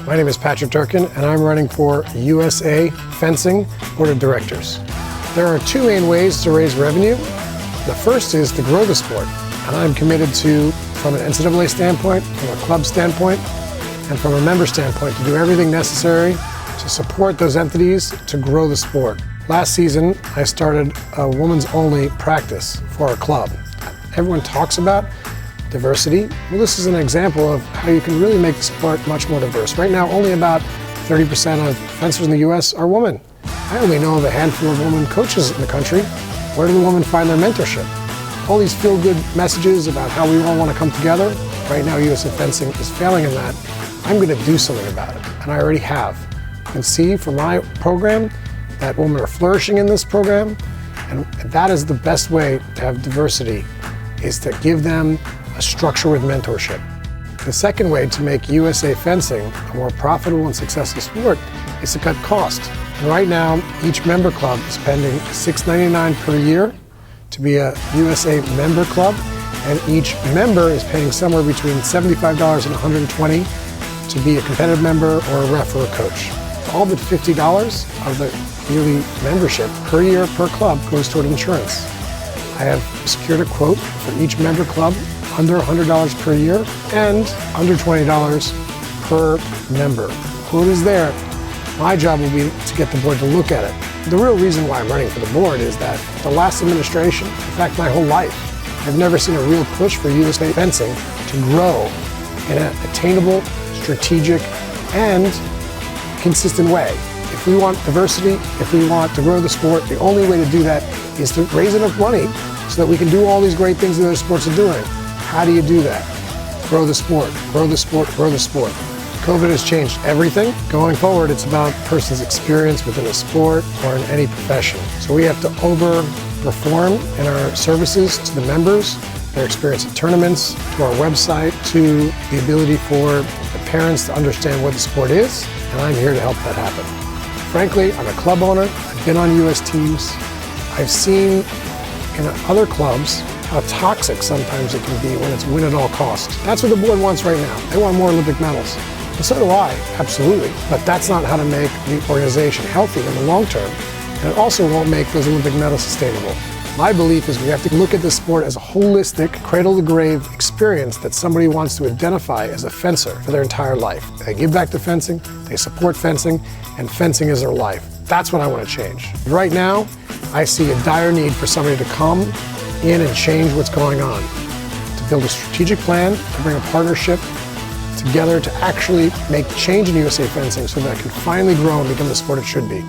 My name is Patrick Durkan, and I'm running for USA Fencing Board of Directors. There are two main ways to raise revenue. The first is to grow the sport, and I'm committed to, from an NCAA standpoint, from a club standpoint, and from a member standpoint, to do everything necessary to support those entities to grow the sport. Last season, I started a women's-only practice for our club. Everyone talks about diversity. Well, this is an example of how you can really make the sport much more diverse. Right now, only about 30% of fencers in the U.S. are women. I only know of a handful of women coaches in the country. Where do the women find their mentorship? All these feel-good messages about how we all want to come together. Right now, USA Fencing is failing in that. I'm going to do something about it, and I already have. You can see from my program that women are flourishing in this program, and that is the best way to have diversity, is to give them a structure with mentorship. The second way to make USA Fencing a more profitable and successful sport is to cut costs. And right now, each member club is spending $6.99 per year to be a USA member club, and each member is paying somewhere between $75 and $120 to be a competitive member or a ref or a coach. All but $50 of the yearly membership per year per club goes toward insurance. I have secured a quote for each member club under $100 per year and under $20 per member. The quote is there. My job will be to get the board to look at it. The real reason why I'm running for the board is that the last administration, in fact my whole life, I've never seen a real push for USA Fencing to grow in an attainable, strategic, and consistent way. If we want diversity, if we want to grow the sport, the only way to do that is to raise enough money so that we can do all these great things that other sports are doing. How do you do that? Grow the sport, grow the sport, grow the sport. COVID has changed everything. Going forward, it's about a person's experience within a sport or in any profession. So we have to overperform in our services to the members, their experience at tournaments, to our website, to the ability for the parents to understand what the sport is, and I'm here to help that happen. Frankly, I'm a club owner. I've been on U.S. teams. I've seen in other clubs how toxic sometimes it can be when it's win at all costs. That's what the board wants right now. They want more Olympic medals. And so do I, absolutely. But that's not how to make the organization healthy in the long term. And it also won't make those Olympic medals sustainable. My belief is we have to look at this sport as a holistic, cradle-to-grave experience that somebody wants to identify as a fencer for their entire life. They give back to fencing, they support fencing, and fencing is their life. That's what I want to change. Right now, I see a dire need for somebody to come in and change what's going on, to build a strategic plan, to bring a partnership together to actually make change in USA Fencing so that it can finally grow and become the sport it should be.